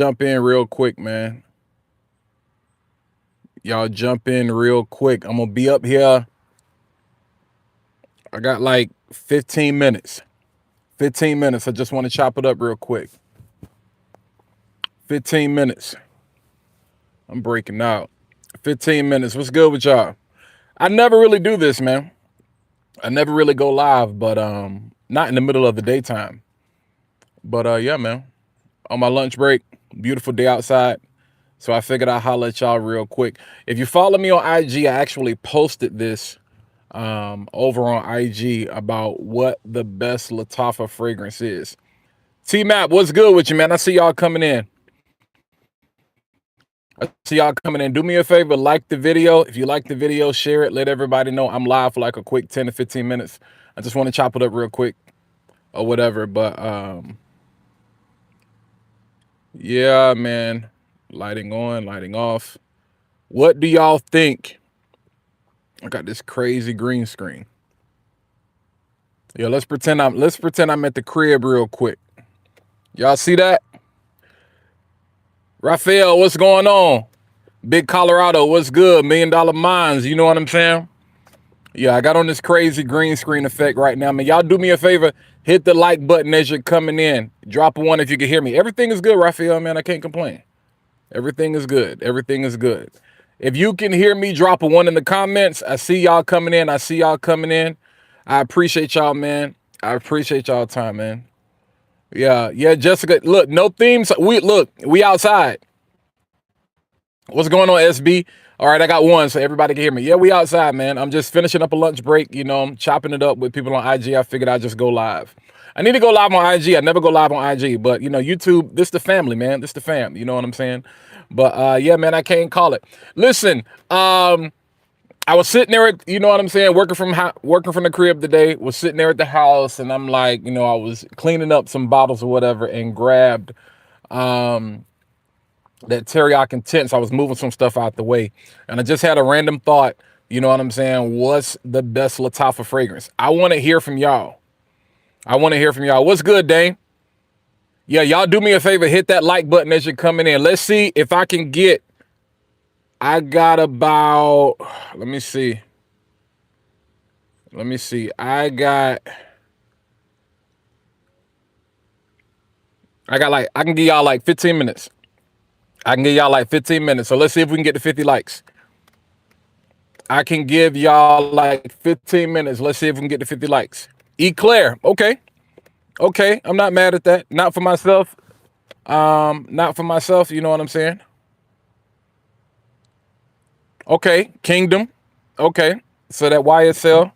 jump in real quick, man. Y'all jump in real quick. I'm gonna be up here. I got like 15 minutes. 15 minutes. I just want to chop it up real quick. 15 minutes. I'm breaking out. 15 minutes. What's good with y'all? I never really do this, man. I never really go live, but not in the middle of the daytime. But yeah, man. On my lunch break, beautiful day outside. So I figured I'd holler at y'all real quick. If you follow me on IG, I actually posted this over on IG about what the best Lattafa fragrance is. T-Map, what's good with you, man? I see y'all coming in. Do me a favor, like the video. If you like the video, share it. Let everybody know I'm live for like a quick 10 to 15 minutes. I just want to chop it up real quick or whatever. But yeah, man. Lighting on, lighting off. What do y'all think? I got this crazy green screen. Yeah, let's pretend I'm at the crib real quick. Y'all see that? Raphael, what's going on? Big Colorado, what's good? $1 Million Mines, you know what I'm saying? Yeah, I got on this crazy green screen effect right now. Man, y'all do me a favor, hit the like button as you're coming in. Drop a one if you can hear me. Everything is good, Raphael, man. I can't complain. Everything is good. Everything is good. If you can hear me, drop a one in the comments. I see y'all coming in. I appreciate y'all, man. I appreciate y'all time, man. Yeah, Jessica. Look, no themes. We outside. What's going on, SB? All right, I got one so everybody can hear me. Yeah, we outside, man. I'm just finishing up a lunch break. You know, I'm chopping it up with people on IG. I figured I'd just go live. I need to go live on IG. I never go live on IG, but you know, YouTube, this the family, man. This the fam. You know what I'm saying? But yeah, man, I can't call it. Listen, I was sitting there, you know what I'm saying, working from the crib today. Was sitting there at the house, and I'm like, you know, I was cleaning up some bottles or whatever, and grabbed that teriyaki intense. I was moving some stuff out the way, and I just had a random thought. You know what I'm saying? What's the best Lattafa fragrance? I want to hear from y'all. What's good, Dane? Yeah, y'all do me a favor. Hit that like button as you're coming in. Let's see if I can get. I got about. Let me see. I got like. I can give y'all like 15 minutes. So let's see if we can get to 50 likes. I can give y'all like 15 minutes. Let's see if we can get to 50 likes. Eclair. Okay. I'm not mad at that. Not for myself. You know what I'm saying? Okay. Kingdom. Okay. So that YSL.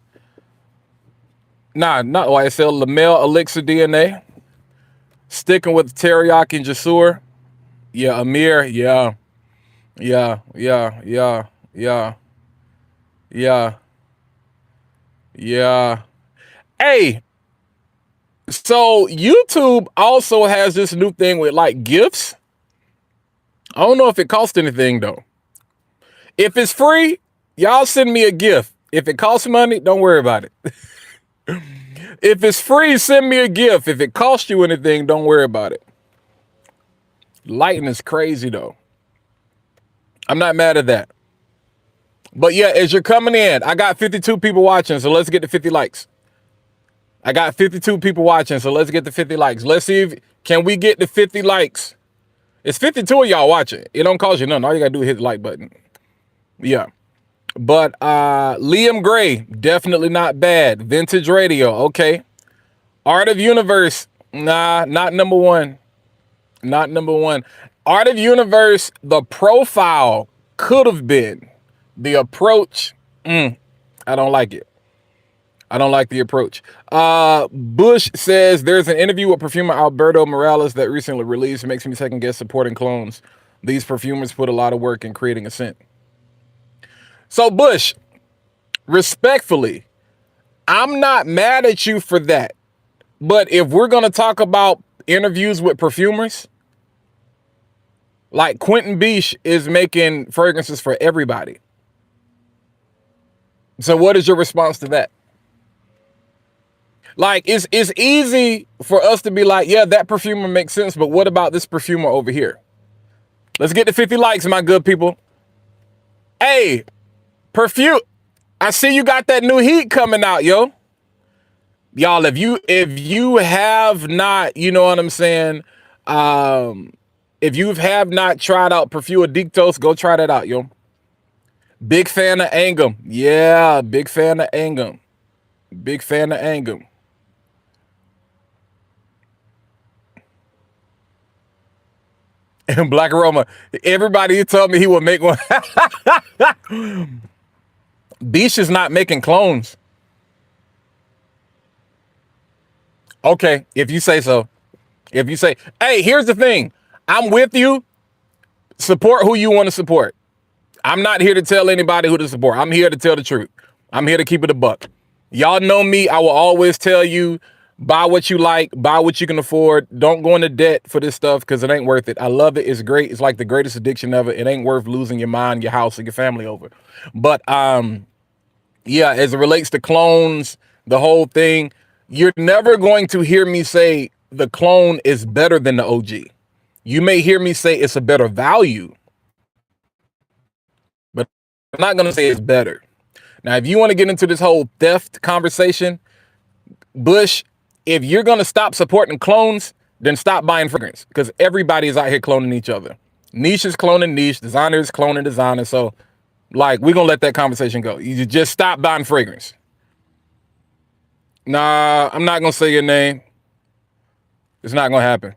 Nah, not YSL. Lamel Elixir DNA. Sticking with teriyaki and Jasur. Yeah, Amir. Yeah. Hey, so YouTube also has this new thing with like gifts. I don't know if it costs anything though. If it's free, y'all send me a gift. If it costs money, don't worry about it. If it's free, send me a gift. If it costs you anything, don't worry about it. Lighting is crazy though. I'm not mad at that. But yeah, as you're coming in, I got 52 people watching, so let's get to 50 likes. Let's get to 50 likes. Let's see if can we get to 50 likes. It's 52 of y'all watching. It don't cost you nothing. All you gotta do is hit the like button. Yeah. But Liam Gray, definitely not bad. Vintage Radio, okay. Art of Universe, nah, not number one. Art of Universe, the profile could have been. The approach, I don't like it. I don't like the approach. Bush says there's an interview with perfumer Alberto Morales that recently released. It makes me second guess supporting clones. These perfumers put a lot of work in creating a scent. So Bush, respectfully, I'm not mad at you for that. But if we're going to talk about interviews with perfumers, like Quentin Biche is making fragrances for everybody. So what is your response to that? Like, it's easy for us to be like, yeah, that perfumer makes sense, but what about this perfumer over here? Let's get to 50 likes, my good people. Hey, Perfume, I see you got that new heat coming out, yo. Y'all, if you have not, you know what I'm saying, if you have not tried out Perfume Dictos, go try that out, yo. Big fan of Angum. Yeah, big fan of Angum. Big fan of Angum. And Black Aroma. Everybody told me he would make one. Beach is not making clones. Okay, if you say so. If you say, hey, here's the thing. I'm with you. Support who you want to support. I'm not here to tell anybody who to support. I'm here to tell the truth. I'm here to keep it a buck. Y'all know me. I will always tell you, buy what you like, buy what you can afford. Don't go into debt for this stuff because it ain't worth it. I love it. It's great. It's like the greatest addiction ever. It ain't worth losing your mind, your house, and your family over. But yeah, as it relates to clones, the whole thing, you're never going to hear me say the clone is better than the OG. You may hear me say it's a better value, but I'm not going to say it's better. Now, if you want to get into this whole theft conversation, Bush, if you're going to stop supporting clones, then stop buying fragrance because everybody is out here cloning each other. Niche is cloning niche, designer is cloning designer. So, like, we're going to let that conversation go. You just stop buying fragrance. Nah, I'm not going to say your name. It's not going to happen.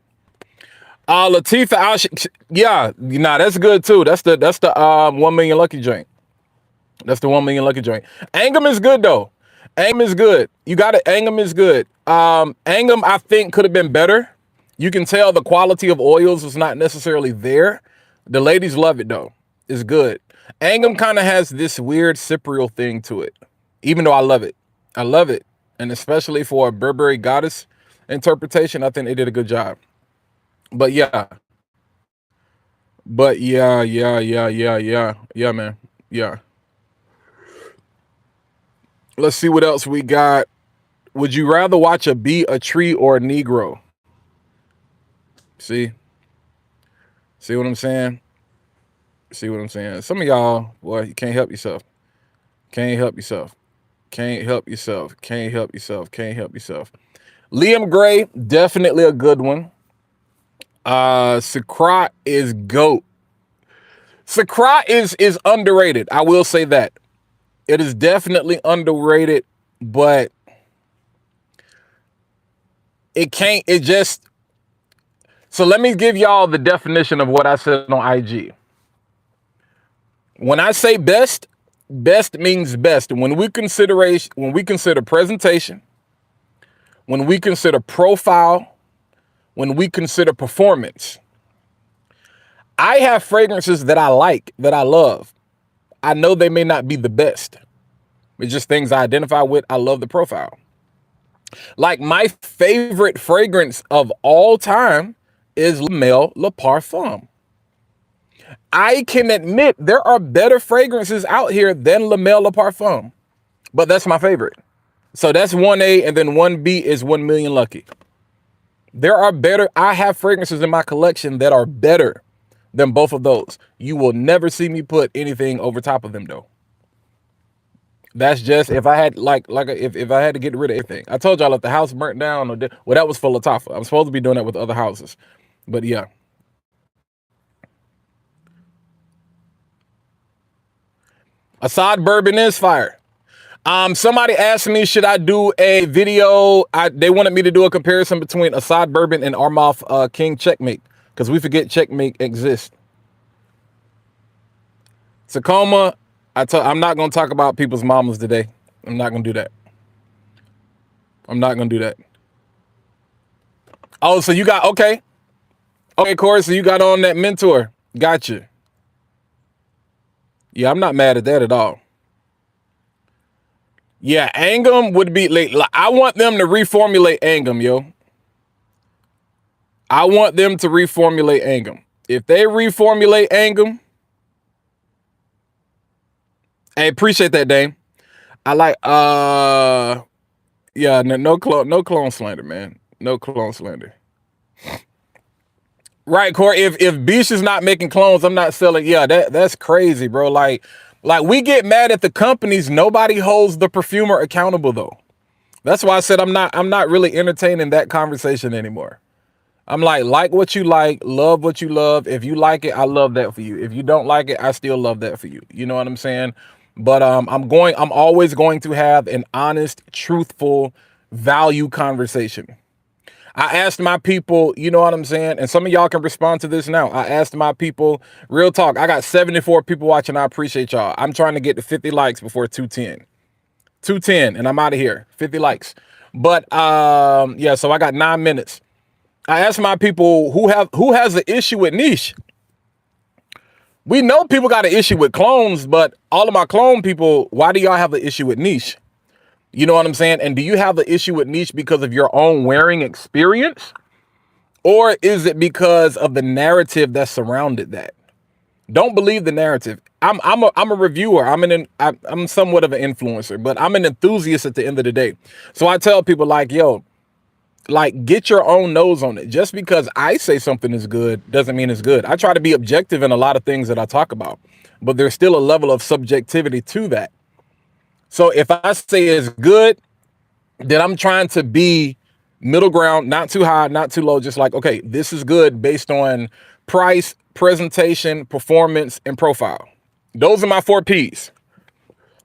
Lattafa, yeah, nah, that's good too. That's the 1 million lucky joint. That's the 1 million lucky joint. Angum is good though. Angum is good. You got it. Angum is good. Angum, I think, could have been better. You can tell the quality of oils was not necessarily there. The ladies love it though. It's good. Angum kind of has this weird cyprial thing to it, even though I love it. I love it. And especially for a Burberry goddess interpretation, I think they did a good job. But yeah. Yeah, man. Yeah. Let's see what else we got. Would you rather watch a bee, a tree, or a Negro? See what I'm saying? See what I'm saying? Some of y'all, boy, you can't help yourself. Can't help yourself. Can't help yourself. Can't help yourself. Can't help yourself. Liam Gray, definitely a good one. Sakrat is GOAT. Sakrat is underrated. I will say that. It is definitely underrated, but so let me give y'all the definition of what I said on IG. When I say best means best. When we consider presentation, when we consider profile, when we consider performance, I have fragrances that I like, that I love. I know they may not be the best. It's just things I identify with. I love the profile. Like my favorite fragrance of all time is Le Male Le Parfum. I can admit there are better fragrances out here than Le Male Le Parfum, but that's my favorite. So that's 1A, and then 1B is 1 million lucky. There are better. I have fragrances in my collection that are better than both of those. You will never see me put anything over top of them though. That's just if I had if I had to get rid of anything. I told y'all if the house burnt down well, that was for Lattafa. I'm supposed to be doing that with other houses, but yeah. Assad bourbon is fire. Somebody asked me, should I do a video? They wanted me to do a comparison between Assad bourbon and Armaf King Checkmate, because we forget Checkmate exists. Tacoma, I'm not going to talk about people's mamas today. I'm not going to do that. I'm not going to do that. Oh, so you got, okay. Okay, Corey, so you got on that mentor. Gotcha. Yeah, I'm not mad at that at all. Yeah, Angum would be late. I want them to reformulate Angum, yo. I want them to reformulate Angum. If they reformulate Angum, I appreciate that, Dame. I like yeah, no clone slander, man. No clone slander. Right, Corey. If Bish is not making clones, I'm not selling. Yeah, that's crazy, bro. Like we get mad at the companies. Nobody holds the perfumer accountable though. That's why I said I'm not really entertaining that conversation anymore. I'm like what you like, love what you love. If you like it, I love that for you. If you don't like it, I still love that for you. You know what I'm saying? But I'm always going to have an honest, truthful, value conversation. I asked my people, you know what I'm saying? And some of y'all can respond to this now. I asked my people, real talk. I got 74 people watching. I appreciate y'all. I'm trying to get to 50 likes before 210. 210 and I'm out of here. 50 likes. But yeah, so I got 9 minutes. I asked my people who has an issue with niche. We know people got an issue with clones, but all of my clone people, why do y'all have an issue with niche? You know what I'm saying? And do you have the issue with niche because of your own wearing experience? Or is it because of the narrative that surrounded that? Don't believe the narrative. I'm a reviewer. I'm somewhat of an influencer, but I'm an enthusiast at the end of the day. So I tell people like, yo, like get your own nose on it. Just because I say something is good doesn't mean it's good. I try to be objective in a lot of things that I talk about, but there's still a level of subjectivity to that. So if I say it's good, then I'm trying to be middle ground, not too high, not too low. Just like, okay, this is good based on price, presentation, performance, and profile. Those are my 4 P's.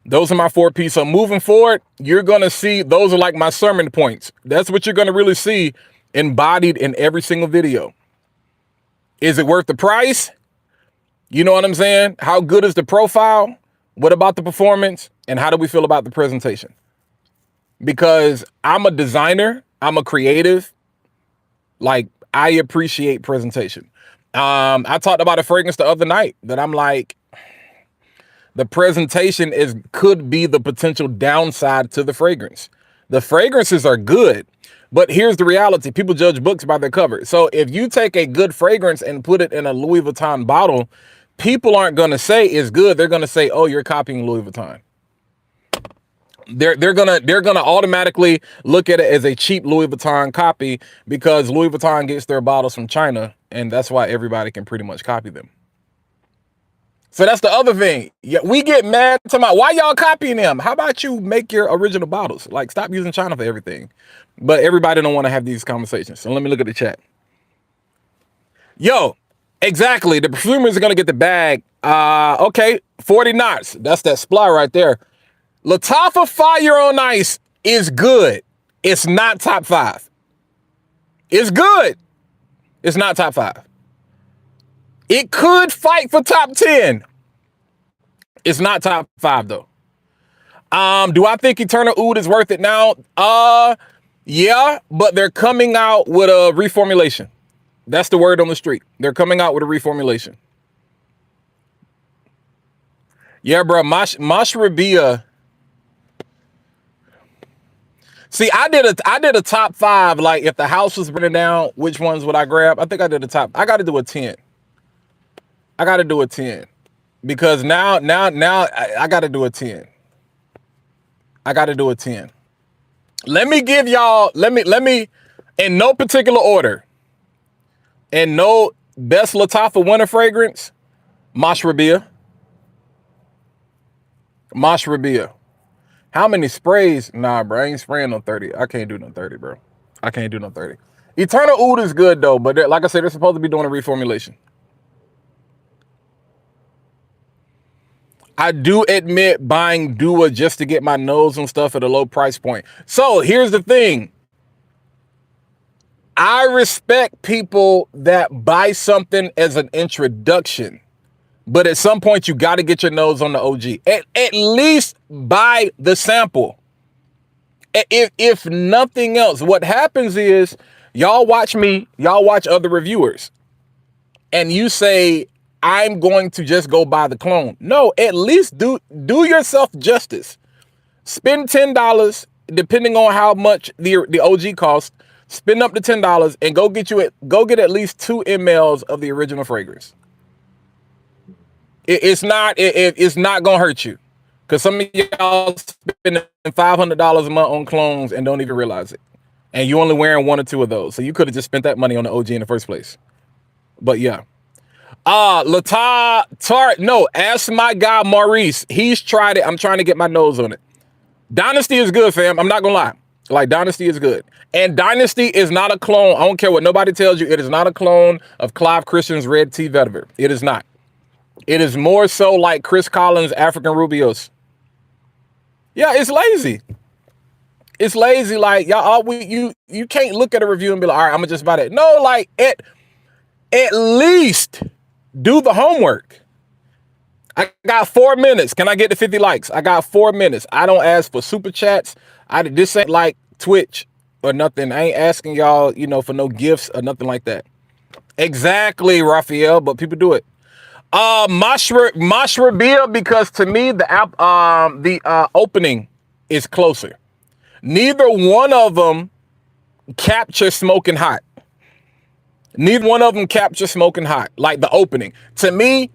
Those are my 4 P's. So moving forward, you're going to see, those are like my sermon points. That's what you're going to really see embodied in every single video. Is it worth the price? You know what I'm saying? How good is the profile? What about the performance? And how do we feel about the presentation? Because I'm a designer, I'm a creative. Like, I appreciate presentation. I talked about a fragrance the other night that I'm like, the presentation could be the potential downside to the fragrance. The fragrances are good, but here's the reality. People judge books by their cover. So if you take a good fragrance and put it in a Louis Vuitton bottle, people aren't going to say it's good. They're going to say, oh, you're copying Louis Vuitton. They're gonna automatically look at it as a cheap Louis Vuitton copy because Louis Vuitton gets their bottles from China, and that's why everybody can pretty much copy them. So that's the other thing. Yeah, we get mad talking about why y'all copying them. How about you make your original bottles? Like, stop using China for everything. But everybody don't want to have these conversations. So let me look at the chat. Yo, exactly. The perfumers are gonna get the bag. Okay, 40 knots. That's that supply right there. Lattafa Fire on Ice is good. It's not top 5. It's good. It's not top 5. It could fight for top 10. It's not top 5 though. Do I think Eternal Oud is worth it now? Yeah, but they're coming out with a reformulation. That's the word on the street. They're coming out with a reformulation. Yeah, bro. Mashrabia. See, I did a top 5. Like, if the house was burning down, which ones would I grab? I think I did a top. I got to do a 10. I got to do a 10 because now I got to do a 10. I got to do a 10. Let me give y'all. Let me in no particular order. And no best Lattafa winter fragrance. Mashrabia. Mashrabia. How many sprays? Nah, bro, I ain't spraying no 30. I can't do no 30, bro. I can't do no 30. Eternal Oud is good, though, but like I said, they're supposed to be doing a reformulation. I do admit buying Dua just to get my nose on stuff at a low price point. So here's the thing. I respect people that buy something as an introduction. But at some point, you got to get your nose on the OG. At least buy the sample. If nothing else, what happens is y'all watch me, y'all watch other reviewers, and you say, I'm going to just go buy the clone. No, at least do yourself justice. Spend $10, depending on how much the OG costs. Spend up to $10 and go get at least 2 mLs of the original fragrance. It's not gonna hurt you, because some of y'all spending $500 a month on clones and don't even realize it, and you only wearing 1 or 2 of those. So you could have just spent that money on the OG in the first place. But yeah. No, ask my guy Maurice. He's tried it. I'm trying to get my nose on it. Dynasty is good, fam. I'm not gonna lie. Like, Dynasty is good. And Dynasty is not a clone. I don't care what nobody tells you. It is not a clone of Clive Christian's Red Tea Vetiver. It is not. It is more so like Chris Collins' African Rubios. Yeah, it's lazy. It's lazy. Like, y'all, you can't look at a review and be like, all right, I'm gonna just buy it. No, like, at least do the homework. I got 4 minutes. Can I get to 50 likes? I got 4 minutes. I don't ask for super chats. This ain't like Twitch or nothing. I ain't asking y'all, for no gifts or nothing like that. Exactly, Raphael, but people do it. Mashra Beer, because to me the opening is closer. Neither one of them capture smoking hot. Neither one of them capture smoking hot, like the opening. To me,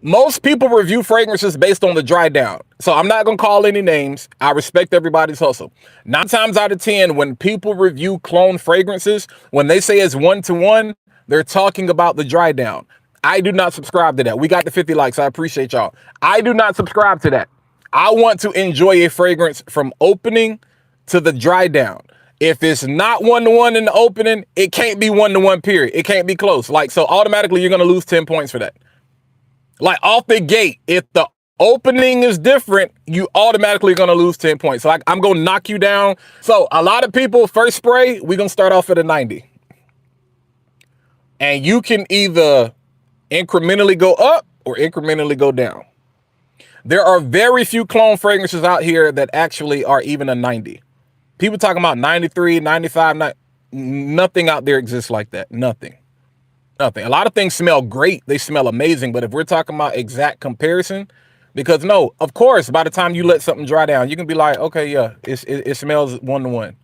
most people review fragrances based on the dry down. So I'm not going to call any names. I respect everybody's hustle. 9 times out of 10, when people review clone fragrances, when they say it's 1-to-1, they're talking about the dry down. I do not subscribe to that. We got the 50 likes. I appreciate y'all. I do not subscribe to that. I want to enjoy a fragrance from opening to the dry down. If it's not 1-to-1 in the opening, it can't be 1-to-1, period. It can't be close. Like, so automatically you're going to lose 10 points for that. Like, off the gate, if the opening is different, you automatically going to lose 10 points. So I'm going to knock you down. So a lot of people, first spray, we're going to start off at a 90. And you can either incrementally go up or incrementally go down. There are very few clone fragrances out here that actually are even a 90. People talking about 93, 95, nothing out there exists like that. Nothing. Nothing. A lot of things smell great. They smell amazing. But if we're talking about exact comparison, because no, of course, by the time you let something dry down, you can be like, okay, yeah, it smells 1-to-1.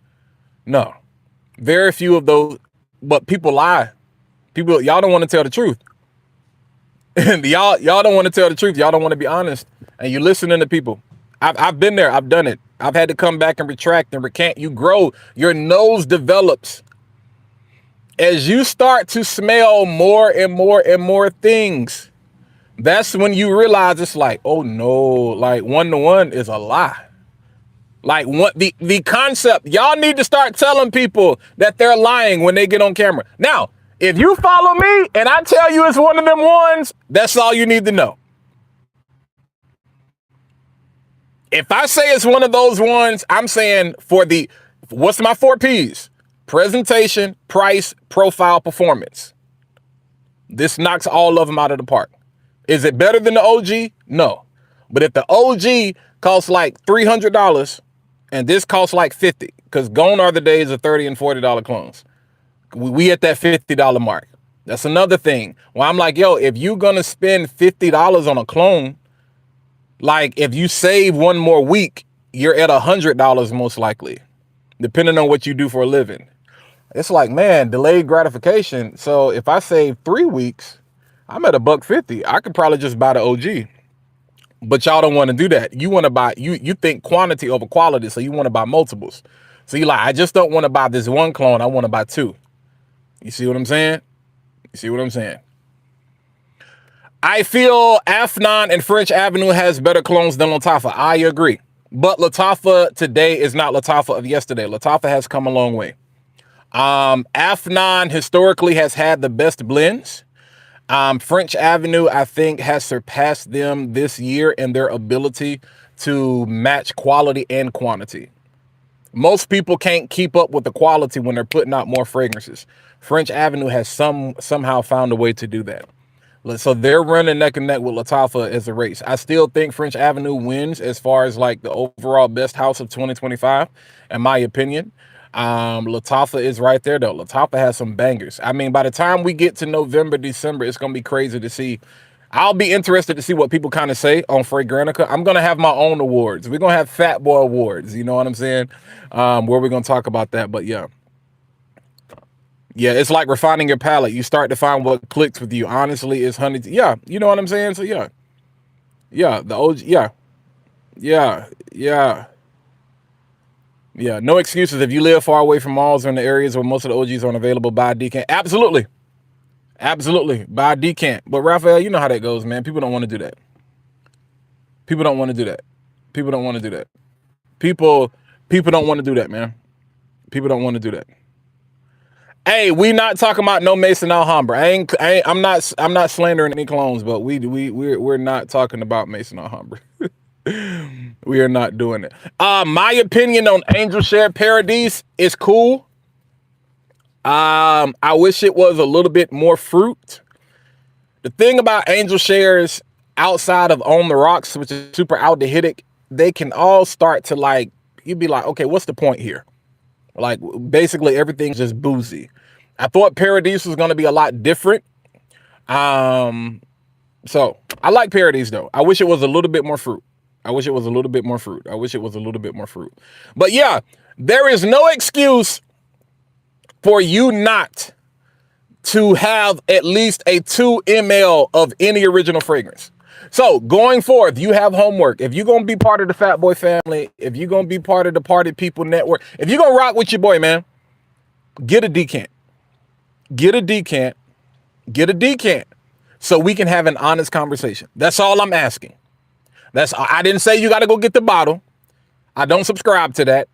No, very few of those, but people lie. Y'all don't want to tell the truth. y'all don't want to tell the truth. Y'all don't want to be honest. And you're listening to people. I've been there. I've done it. I've had to come back and retract and recant. You grow. Your nose develops. As you start to smell more and more and more things, that's when you realize it's like, oh no, like 1-to-1 is a lie. Like, what the concept, y'all need to start telling people that they're lying when they get on camera. Now, if you follow me and I tell you it's one of them ones, that's all you need to know. If I say it's one of those ones, I'm saying what's my 4 Ps? Presentation, price, profile, performance. This knocks all of them out of the park. Is it better than the OG? No. But if the OG costs like $300 and this costs like $50, because gone are the days of $30 and $40 clones. We at that $50 mark. That's another thing. Well, I'm like, yo, if you're going to spend $50 on a clone, like if you save one more week, you're at $100 most likely, depending on what you do for a living. It's like, man, delayed gratification. So if I save 3 weeks, I'm at $150. I could probably just buy the OG. But y'all don't want to do that. You want to buy, you think quantity over quality, so you want to buy multiples. So you're like, I just don't want to buy this one clone. I want to buy 2. You see what I'm saying? You see what I'm saying? I feel Afnan and French Avenue has better clones than Lattafa. I agree. But Lattafa today is not Lattafa of yesterday. Lattafa has come a long way. Afnan historically has had the best blends. French Avenue, I think, has surpassed them this year in their ability to match quality and quantity. Most people can't keep up with the quality when they're putting out more fragrances. French Avenue has somehow found a way to do that. So they're running neck and neck with Lattafa as a race. I still think French Avenue wins as far as like the overall best house of 2025, in my opinion. Lattafa is right there though. Lattafa has some bangers. I mean, by the time we get to November, December, it's gonna be crazy to see. I'll be interested to see what people kind of say on Fragrantica. I'm gonna have my own awards. We're gonna have Fat Boy Awards. You know what I'm saying? Where we're gonna talk about that. But yeah, it's like refining your palate. You start to find what clicks with you. Honestly, it's honey. Yeah, you know what I'm saying. So yeah, the OG. Yeah, no excuses. If you live far away from malls or in the areas where most of the OGs aren't available, buy a decant. Absolutely. Absolutely. Buy a decant. But Raphael, you know how that goes, man. People don't want to do that. People don't want to do that. People don't want to do that. People people don't want to do that, man. People don't want to do that. Hey, we not talking about no Mason Alhambra. I'm not slandering any clones, but we're not talking about Mason Alhambra. We are not doing it. My opinion on Angel Share Paradise is cool. I wish it was a little bit more fruit. The thing about Angel Shares outside of On the Rocks, which is super aldehydic, they can all start to like, you'd be like, okay, what's the point here? Like basically everything's just boozy. I thought Paradise was going to be a lot different. So I like Paradise though. I wish it was a little bit more fruit. I wish it was a little bit more fruit. I wish it was a little bit more fruit. But yeah, there is no excuse for you not to have at least a 2 ml of any original fragrance. So going forward, you have homework. If you're going to be part of the Fat Boy family, if you're going to be part of the Party People Network, if you're going to rock with your boy, man, get a decant. Get a decant. Get a decant so we can have an honest conversation. That's all I'm asking. I didn't say you got to go get the bottle. I don't subscribe to that.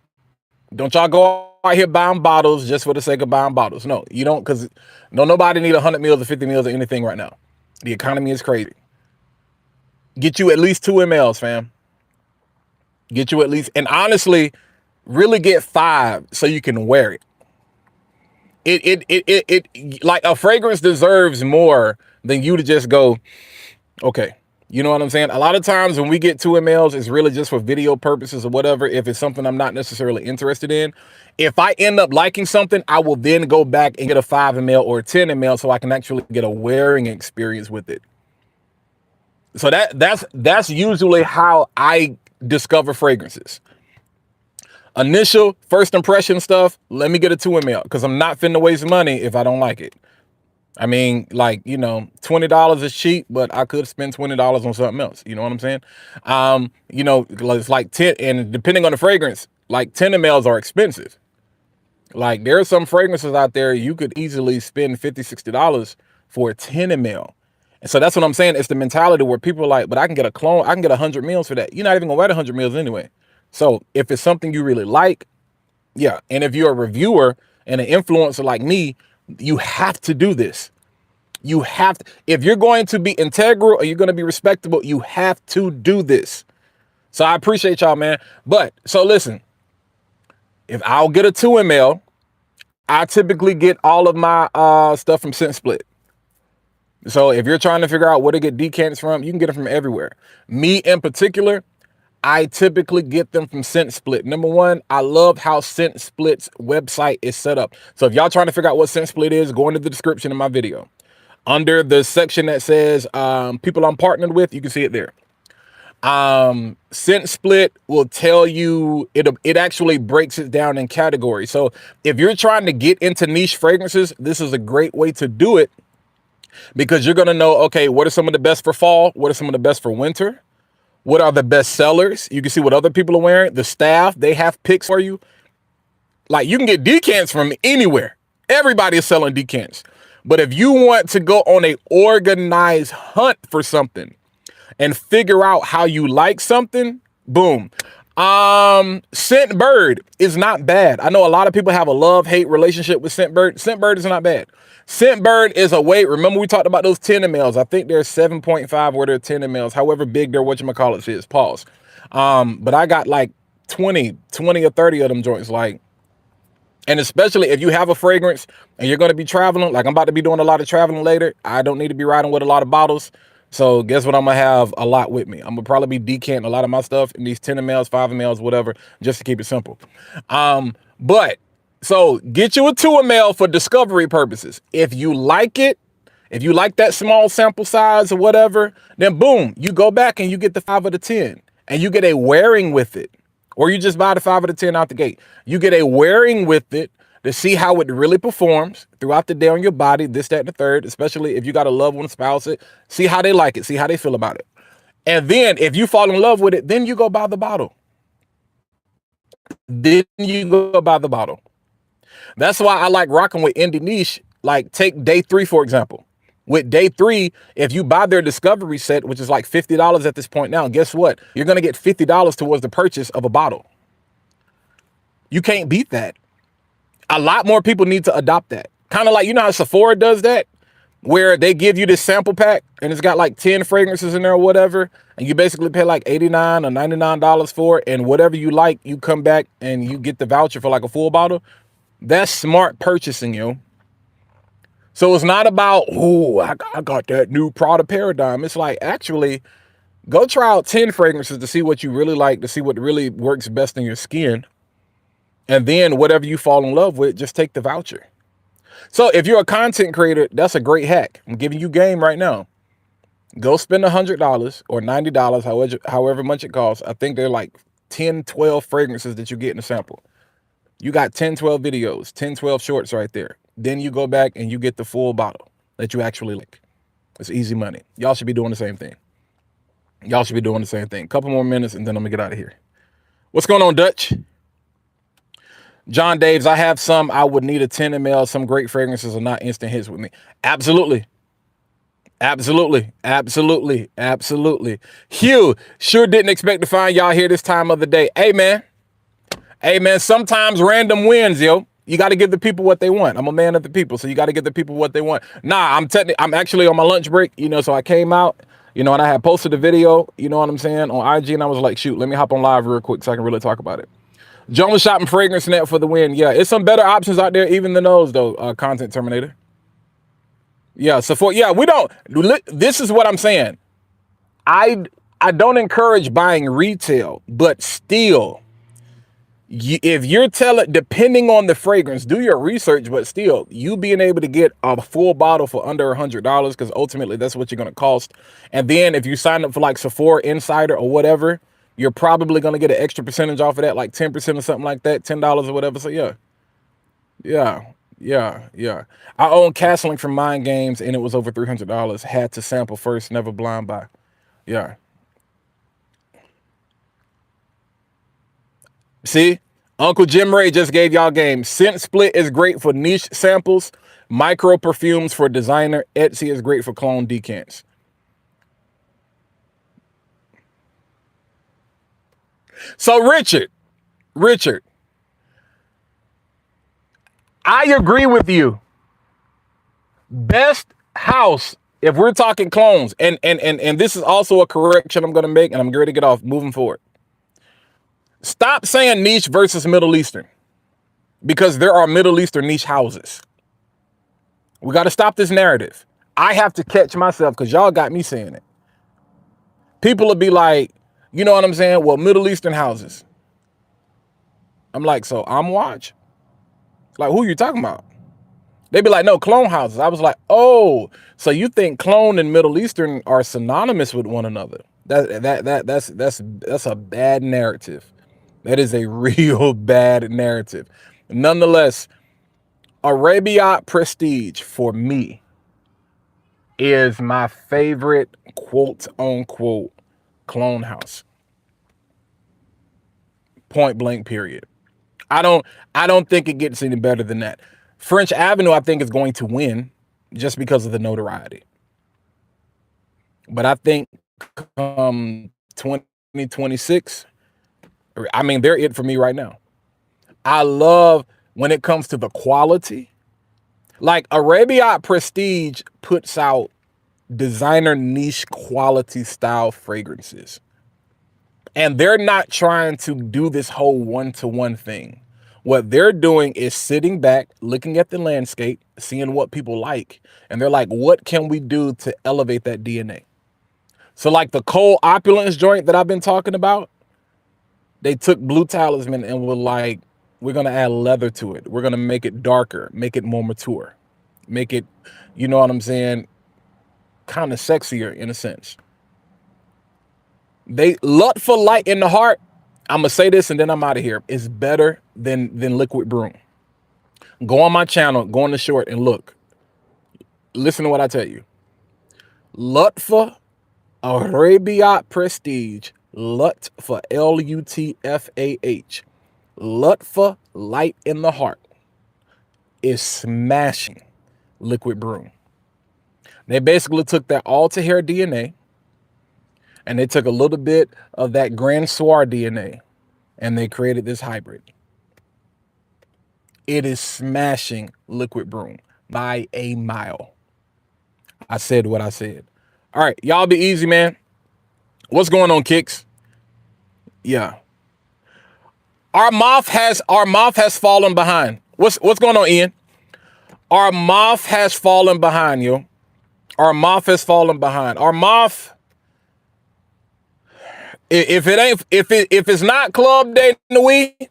Don't y'all go out here buying bottles just for the sake of buying bottles. No, you don't, because nobody need 100 meals or 50 meals or anything right now. The economy is crazy. Get you at least 2 mLs, fam. Get you at least, and honestly, really get 5 so you can wear it. It like a fragrance deserves more than you to just go, okay. You know what I'm saying? A lot of times when we get 2 mLs, it's really just for video purposes or whatever. If it's something I'm not necessarily interested in, if I end up liking something, I will then go back and get a 5 ml or 10 ml so I can actually get a wearing experience with it. So that's usually how I discover fragrances. Initial first impression stuff, let me get a 2 ml because I'm not finna waste money if I don't like it. I mean, like, you know, $20 is cheap, but I could spend $20 on something else. You know what I'm saying? You know, it's like 10, and depending on the fragrance, like 10 mLs are expensive. Like there are some fragrances out there you could easily spend $50, $60 for a 10 ml. And so that's what I'm saying. It's the mentality where people are like, but I can get a clone, I can get 100 mils for that. You're not even gonna wear 100 mils anyway. So if it's something you really like, yeah. And if you're a reviewer and an influencer like me, you have to do this. You have to, if you're going to be integral or you're going to be respectable, you have to do this. So I appreciate y'all, man. But so listen, if I'll get a 2 ml, I typically get all of my stuff from Scent Split. So if you're trying to figure out where to get decants from, you can get them from everywhere. Me in particular, I typically get them from Scent Split. Number one, I love how Scent Split's website is set up. So if y'all trying to figure out what Scent Split is, go into the description of my video. Under the section that says people I'm partnered with, you can see it there. Scent Split will tell you, it actually breaks it down in categories. So if you're trying to get into niche fragrances, this is a great way to do it because you're going to know, okay, what are some of the best for fall? What are some of the best for winter? What are the best sellers? You can see what other people are wearing. The staff, they have picks for you. Like you can get decants from anywhere. Everybody is selling decants. But if you want to go on a organized hunt for something and figure out how you like something, boom. Scent Bird is not bad. I know a lot of people have a love-hate relationship with Scent Bird. Scent Bird is not bad. Scent Bird is a way, remember we talked about those 10 mLs. I think there's 7.5 where they're 10 mLs, however big their whatchamacallit is, pause. But I got like 20 or 30 of them joints, like, and especially if you have a fragrance and you're going to be traveling, like I'm about to be doing a lot of traveling later. I don't need to be riding with a lot of bottles. So guess what? I'm going to have a lot with me. I'm going to probably be decanting a lot of my stuff in these 10 mLs, 5 mLs, whatever, just to keep it simple. But so get you a 2 ml for discovery purposes. If you like it, if you like that small sample size or whatever, then boom, you go back and you get the 5 or the 10 and you get a wearing with it. Or you just buy the 5 or the 10 out the gate. You get a wearing with it to see how it really performs throughout the day on your body, this, that, and the third, especially if you got a loved one, spouse it, see how they like it, see how they feel about it. And then if you fall in love with it, then you go buy the bottle. Then you go buy the bottle. That's why I like rocking with indie niche. Like take day 3, for example. With day 3, if you buy their discovery set, which is like $50 at this point now, guess what? You're going to get $50 towards the purchase of a bottle. You can't beat that. A lot more people need to adopt that. Kind of like, you know how Sephora does that? Where they give you this sample pack and it's got like 10 fragrances in there or whatever. And you basically pay like $89 or $99 for it. And whatever you like, you come back and you get the voucher for like a full bottle. That's smart purchasing, yo. So it's not about, oh, I got that new Prada paradigm. It's like, actually, go try out 10 fragrances to see what you really like, to see what really works best in your skin. And then whatever you fall in love with, just take the voucher. So if you're a content creator, that's a great hack. I'm giving you game right now. Go spend $100 or $90, however much it costs. I think they're like 10, 12 fragrances that you get in a sample. You got 10, 12 videos, 10, 12 shorts right there. Then you go back and you get the full bottle that you actually like. It's easy money. Y'all should be doing the same thing. Y'all should be doing the same thing. Couple more minutes and then I'm gonna get out of here. What's going on, Dutch? John Daves, I have some. I would need a 10 ml. Some great fragrances are not instant hits with me. Absolutely. Absolutely. Absolutely. Absolutely. Hugh, sure didn't expect to find y'all here this time of the day. Hey, man. Hey, man, sometimes random wins, yo. You got to give the people what they want. I'm a man of the people, so you got to give the people what they want. Nah, I'm actually on my lunch break, you know, so I came out, you know, and I had posted a video, you know what I'm saying, on IG, and I was like, shoot, let me hop on live real quick so I can really talk about it. Joan shopping fragrance net for the win. Yeah, it's some better options out there, even than those, though, Content Terminator. Yeah, so we don't, this is what I'm saying. I don't encourage buying retail, but still, if you're depending on the fragrance, do your research, but still, you being able to get a full bottle for under $100, because ultimately that's what you're going to cost. And then if you sign up for like Sephora Insider or whatever, you're probably going to get an extra percentage off of that, like 10% or something like that, $10 or whatever. So yeah. I own Castling from Mind Games, and it was over $300. Had to sample first, never blind buy. Yeah. See, Uncle Jim Ray just gave y'all game. Scent Split is great for niche samples. Micro perfumes for designer. Etsy is great for clone decants. So Richard, I agree with you. Best house, if we're talking clones, and this is also a correction I'm going to make, and I'm ready to get off moving forward. Stop saying niche versus Middle Eastern, because there are Middle Eastern niche houses. We got to stop this narrative. I have to catch myself because y'all got me saying it. People will be like, you know what I'm saying? Well, Middle Eastern houses. I'm like, so I'm watch? Like, who you talking about? They'd be like, no, clone houses. I was like, oh, so you think clone and Middle Eastern are synonymous with one another? That's a bad narrative. That is a real bad narrative. Nonetheless, Arabia Prestige for me is my favorite quote unquote clone house. Point blank, period. I don't think it gets any better than that. French Avenue, I think, is going to win just because of the notoriety. But I think 2026, I mean, they're it for me right now. I love when it comes to the quality. Like Arabia Prestige puts out designer niche quality style fragrances. And they're not trying to do this whole one-to-one thing. What they're doing is sitting back, looking at the landscape, seeing what people like. And they're like, what can we do to elevate that DNA? So like the Cole Opulence joint that I've been talking about, they took Blue Talisman and were like, we're going to add leather to it. We're going to make it darker, make it more mature, make it, you know what I'm saying, kind of sexier in a sense. They Lattafa Light in the Heart, I'm going to say this and then I'm out of here, is better than Liquid Broom. Go on my channel, go on the short and look. Listen to what I tell you. Lattafa Arabia Prestige, Lattafa, Lutfah, Lattafa Light in the Heart is smashing Liquid Broom. They basically took that Alta hair DNA and they took a little bit of that Grand Soir DNA and they created this hybrid. It is smashing liquid broom by a mile. I said what I said. All right, y'all be easy, man. What's going on, Kicks? Yeah. Armaf has fallen behind. What's going on, Ian? Armaf has fallen behind, yo. Armaf has fallen behind. Armaf, if it's not club day in the week,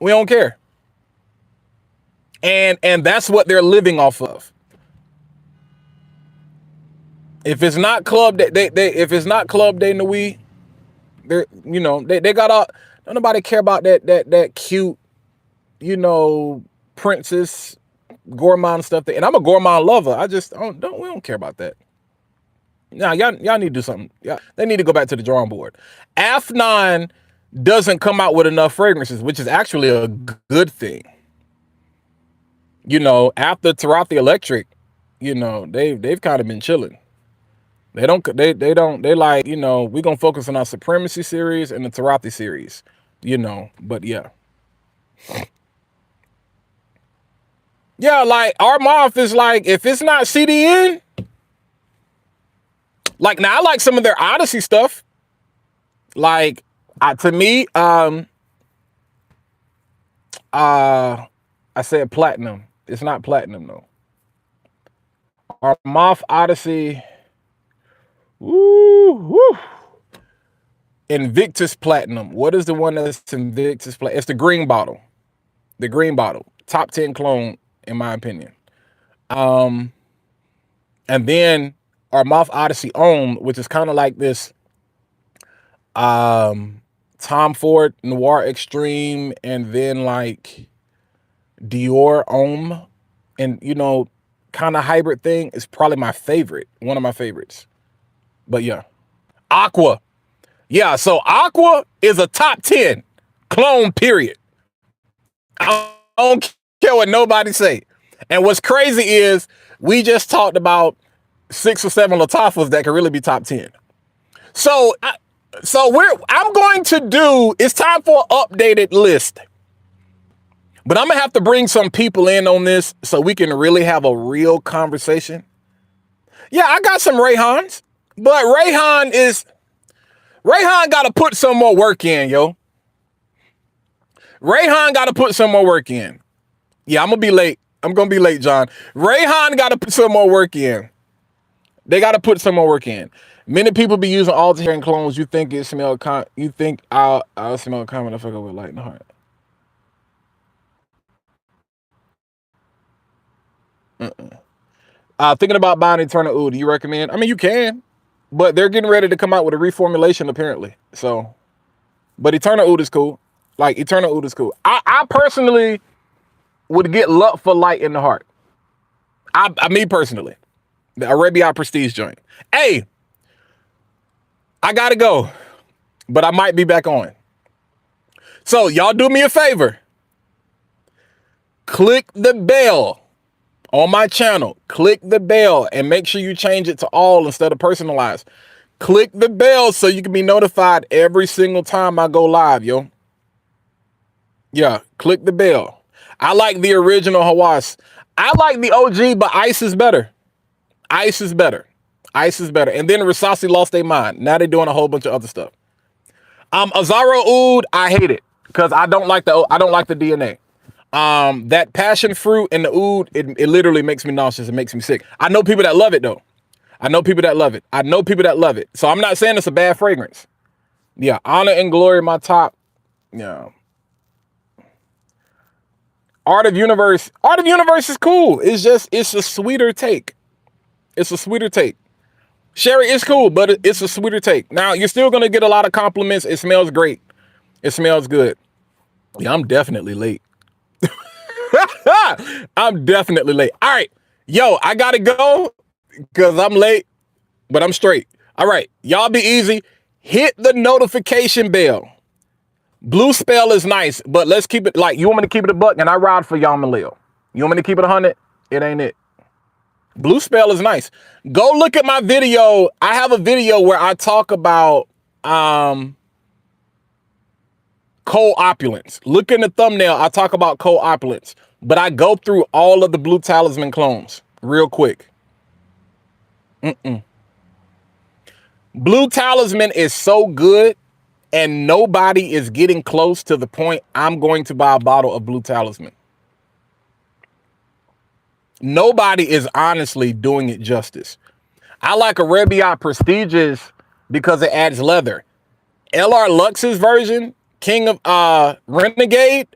we don't care. And that's what they're living off of. If it's not club day, if it's not club day in the week, they're, you know, they got all, don't nobody care about that cute, you know, princess gourmand stuff. And I'm a gourmand lover. I just we don't care about that. Now y'all need to do something. Yeah, they need to go back to the drawing board. F9 doesn't come out with enough fragrances, which is actually a good thing. You know, after Tarafi Electric, you know, they've kind of been chilling. They like, you know, we're gonna focus on our Supremacy series and the Tarafi series, you know, but yeah. Yeah, like Armaf is like, if it's not CDN, like now I like some of their Odyssey stuff. Like to me, I said platinum. It's not platinum though. Armaf Odyssey. Woo. Invictus Platinum. What is the one that's Invictus Platinum? It's the green bottle. The green bottle. Top 10 clone, in my opinion. And then Armaf Odyssey Homme, which is kind of like this Tom Ford Noir Extreme, and then like Dior Homme, and you know, kind of hybrid thing, is probably my favorite. One of my favorites. But yeah. Aqua. Yeah, so Aqua is a top 10 clone, period. I don't care what nobody say. And what's crazy is we just talked about 6 or 7 Lattafas that can really be top 10. So I'm going to do, it's time for an updated list. But I'm gonna have to bring some people in on this so we can really have a real conversation. Yeah, I got some Rayhans, but Rayhan got to put some more work in, yo. Rayhan got to put some more work in. Yeah, I'm gonna be late. I'm gonna be late, John. Rayhan got to put some more work in. They got to put some more work in. Many people be using Alta hair and clones. You think it smell? You think I'll smell common if I go with light in the heart? Thinking about buying Eternal Oud. Do you recommend? I mean, you can, but they're getting ready to come out with a reformulation apparently. So, but Eternal Oud is cool. Like Eternal Oud is cool. I personally would get Lattafa light in the heart. Me personally, the Arabia Prestige joint. Hey, I gotta go, but I might be back on. So y'all do me a favor. Click the bell on my channel. Click the bell and make sure you change it to all instead of personalized. Click the bell so you can be notified every single time I go live, yo. Yeah, click the bell. I like the original Hawass. I like the OG, but Ice is better. Ice is better. Ice is better. And then Rasasi lost their mind. Now they're doing a whole bunch of other stuff. Azaro Oud, I hate it because I don't like the DNA. That passion fruit and the oud, it literally makes me nauseous. It makes me sick. I know people that love it though. I know people that love it. So I'm not saying it's a bad fragrance. Yeah, Honor and Glory, my top. Yeah. Art of Universe is cool. It's a sweeter take. It's a sweeter take. Sherry is cool, but it's a sweeter take. Now, you're still going to get a lot of compliments. It smells great. It smells good. Yeah, I'm definitely late. I'm definitely late. All right. Yo, I got to go because I'm late, but I'm straight. All right. Y'all be easy. Hit the notification bell. Blue spell is nice, but let's keep it like, you want me to keep it a buck and I ride for y'all, Malil. You want me to keep it 100? It ain't it. Blue Spell is nice. Go look at my video. I have a video where I talk about cold opulence. Look in the thumbnail. I talk about cold opulence, but I go through all of the Blue Talisman clones real quick. Blue Talisman is so good, and nobody is getting close to the point I'm going to buy a bottle of Blue Talisman. Nobody is honestly doing it justice. I like Arabia Prestigious because it adds leather. LR Lux's version, King of Renegade,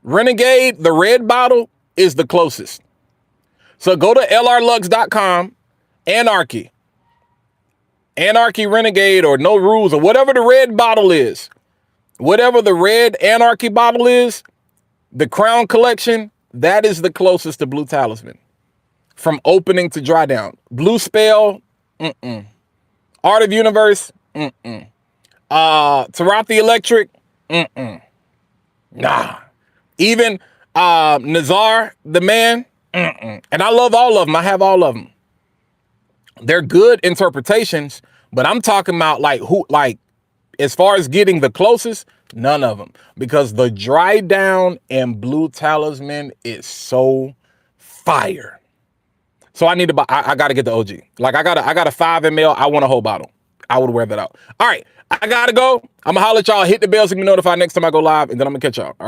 the red bottle is the closest. So go to lrlux.com, Anarchy Renegade or No Rules or whatever the red bottle is. Whatever the red Anarchy bottle is, the Crown Collection, that is the closest to Blue Talisman. From opening to dry down. Blue Spell, Art of Universe, Taroth the Electric, nah. Even Nazar the Man, and I love all of them. I have all of them. They're good interpretations, but I'm talking about like as far as getting the closest, none of them, because the dry down and Blue Talisman is so fire. So I need to buy. I got to get the OG. Like I got a 5 ml. I want a whole bottle. I would wear that out. All right, I gotta go. I'm gonna holler at y'all. Hit the bell so you can be notified next time I go live, and then I'm gonna catch y'all. All right.